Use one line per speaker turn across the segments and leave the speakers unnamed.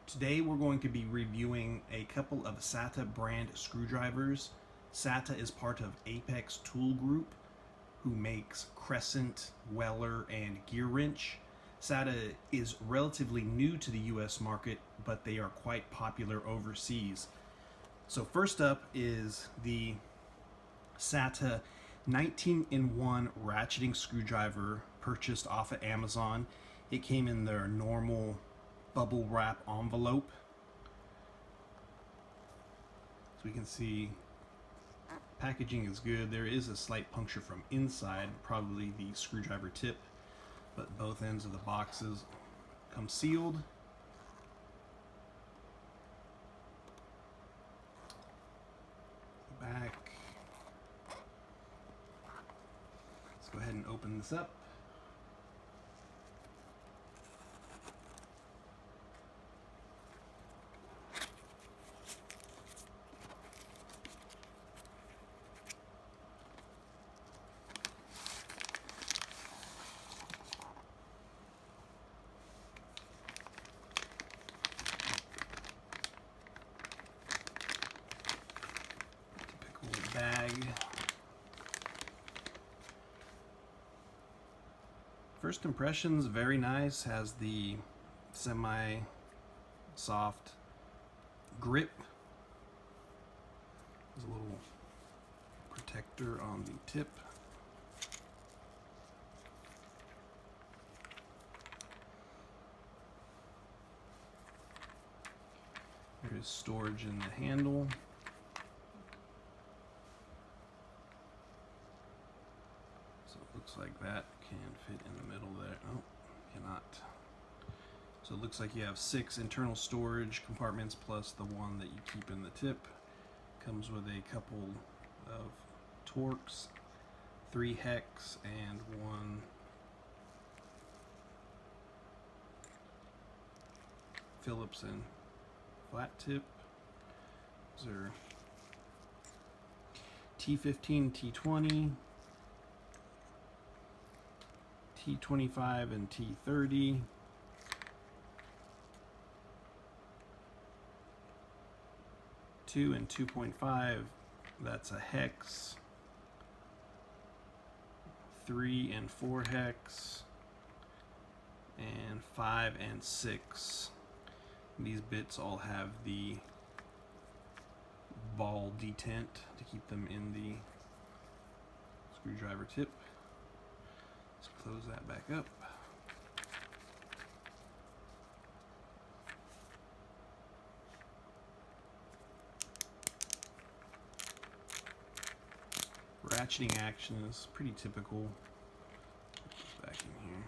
Today we're going to be reviewing a couple of Sata brand screwdrivers. Sata is part of Apex Tool Group, who makes Crescent, Weller, and Gear Wrench. Sata is relatively new to the US market, but they are quite popular overseas. So first up is the Sata 19-in-1 ratcheting screwdriver purchased off of Amazon. It came in their normal bubble wrap envelope. So we can see packaging is good. There is a slight puncture from inside, probably the screwdriver tip, but both ends of the boxes come sealed. Back. Let's go ahead and open this up. Bag. First impressions, very nice. Has the semi-soft grip. There's a little protector on the tip. There is storage in the handle. Looks like that can fit in the middle there. Oh, cannot. So it looks like you have 6 internal storage compartments plus the one that you keep in the tip. Comes with a couple of Torx, 3 hex, and 1 Phillips and flat tip. Those are T15, T20. T25 and T30. Two and 2.5, that's a hex. 3 and 4 hex. And 5 and 6. These bits all have the ball detent to keep them in the screwdriver tip. Let's close that back up. Ratcheting action is pretty typical. Back in here.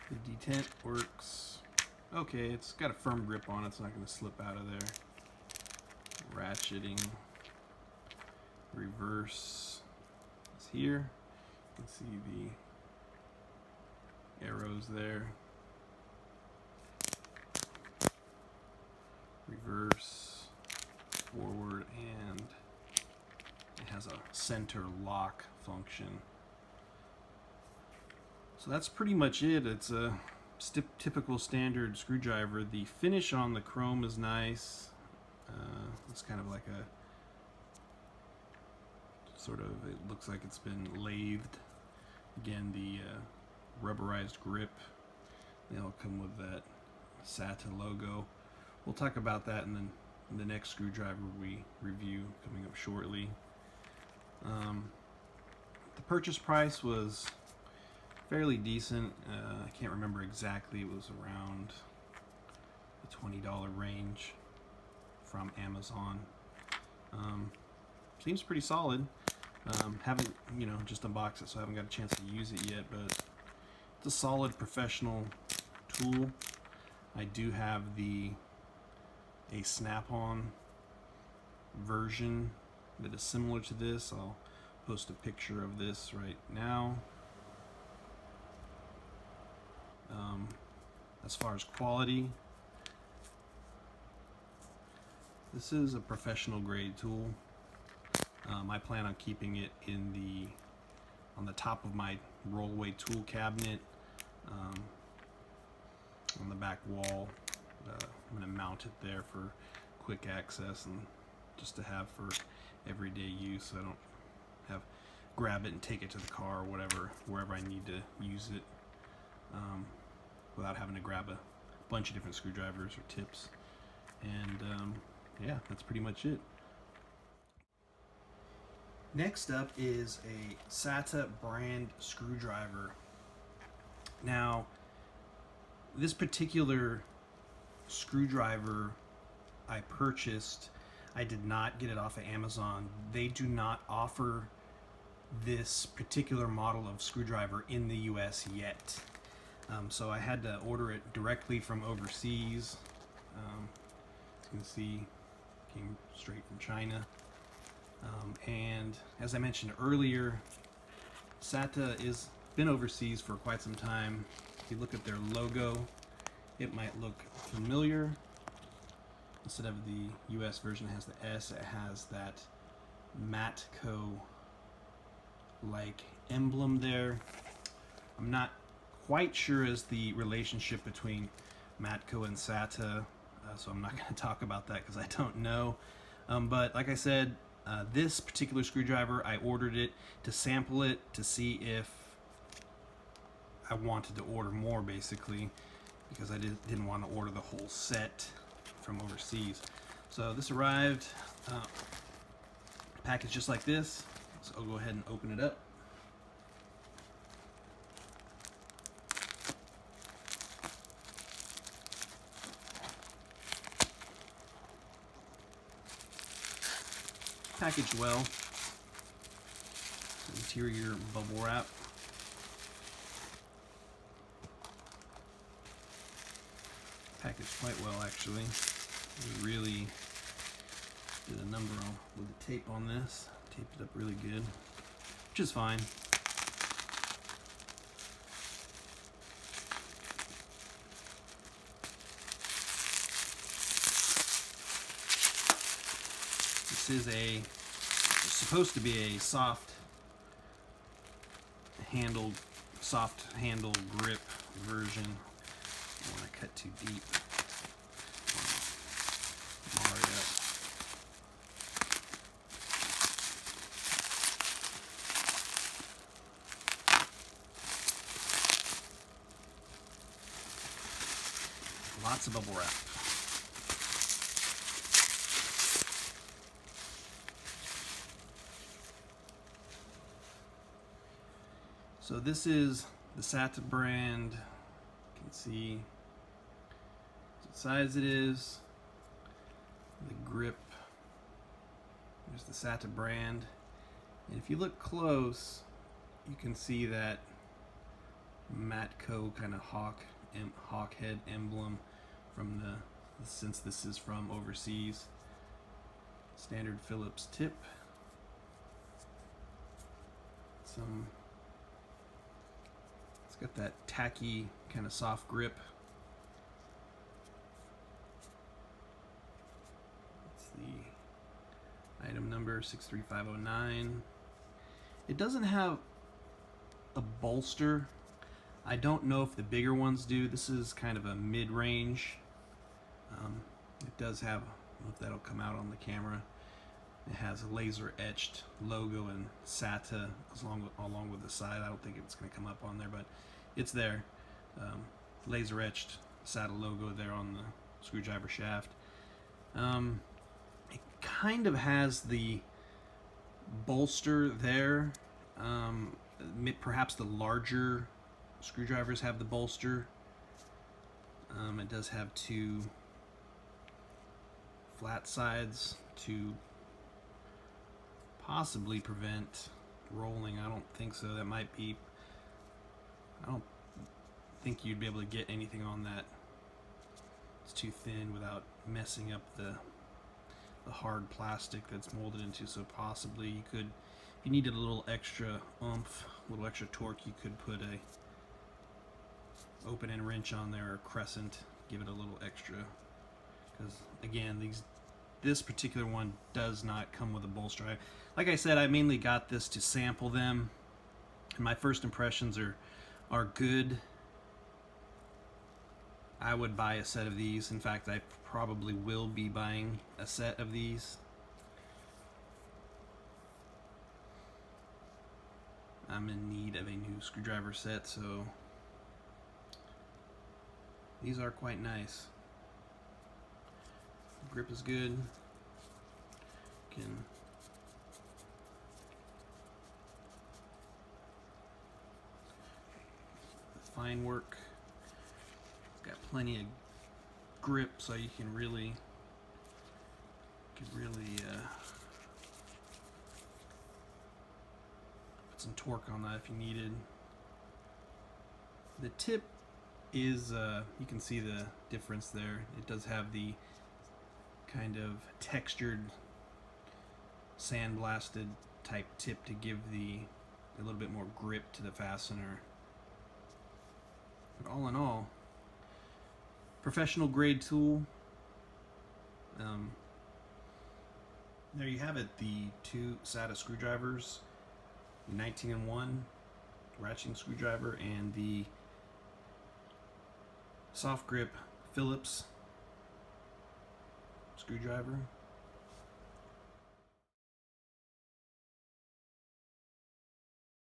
The detent works okay. It's got a firm grip on it. It's not going to slip out of there. Ratcheting. Reverse is here. You can see the arrows there. Reverse, forward, and it has a center lock function. So that's pretty much it. It's a typical standard screwdriver. The finish on the chrome is nice. It's kind of like a it looks like it's been lathed. Again, the rubberized grip. They all come with that Sata logo. We'll talk about that in the next screwdriver we review coming up shortly. The purchase price was fairly decent. I can't remember exactly. It was around the $20 range from Amazon. Seems pretty solid. Haven't, just unboxed it, so I haven't got a chance to use it yet, but it's a solid professional tool. I do have a snap-on version that is similar to this. I'll post a picture of this right now. As far as quality, this is a professional grade tool. I plan on keeping it on the top of my rollaway tool cabinet. On the back wall. I'm going to mount it there for quick access and just to have for everyday use. So I don't have grab it and take it to the car or whatever, wherever I need to use it, without having to grab a bunch of different screwdrivers or tips. And yeah, that's pretty much it. Next up is a Sata brand screwdriver. Now, this particular screwdriver I purchased, I did not get it off of Amazon. They do not offer this particular model of screwdriver in the US yet. So I had to order it directly from overseas. As you can see, it came straight from China. And as I mentioned earlier, Sata has been overseas for quite some time. If you look at their logo, it might look familiar. Instead of the US version has the S, it has that Matco like emblem there. I'm not quite sure as the relationship between Matco and Sata, so I'm not going to talk about that because I don't know. But like I said, this particular screwdriver, I ordered it to sample it to see if I wanted to order more, basically, because I didn't want to order the whole set from overseas. So this arrived packaged just like this. So I'll go ahead and open it up. Packaged well. Interior bubble wrap. Packaged quite well, actually. We really did a number with the tape on this. Taped it up really good, which is fine. This is supposed to be a soft handled grip version. I don't want to cut too deep. Mar it up. Lots of bubble wrap. So this is the Sata brand. You can see what size it is, the grip. There's the Sata brand. And if you look close, you can see that Matco kind of hawk head emblem from since this is from overseas. Standard Phillips tip. It's got that tacky kind of soft grip. It's the item number 63509. It doesn't have a bolster. I don't know if the bigger ones do. This is kind of a mid-range. It does have, I don't know if that'll come out on the camera. It has a laser etched logo and Sata along with the side. I don't think it's going to come up on there, but it's there. Laser etched Sata logo there on the screwdriver shaft. It kind of has the bolster there. Perhaps the larger screwdrivers have the bolster. It does have two flat sides to possibly prevent rolling. I don't think so. That might be, I don't think you'd be able to get anything on that. It's too thin without messing up the hard plastic that's molded into. So possibly you could, if you needed a little extra oomph, a little extra torque, you could put a open end wrench on there or crescent, give it a little extra. Because again, this particular one does not come with a bolster. Like I said, I mainly got this to sample them, and my first impressions are good. I would buy a set of these. In fact, I probably will be buying a set of these. I'm in need of a new screwdriver set, so these are quite nice. The grip is good. Can fine work. Got plenty of grip, so you can really put some torque on that if you needed. The tip is you can see the difference there. It does have the kind of textured sandblasted type tip to give a little bit more grip to the fastener. But all in all, professional grade tool. There you have it, the two Sata screwdrivers, the 19-in-1 ratcheting screwdriver and the soft grip Phillips screwdriver.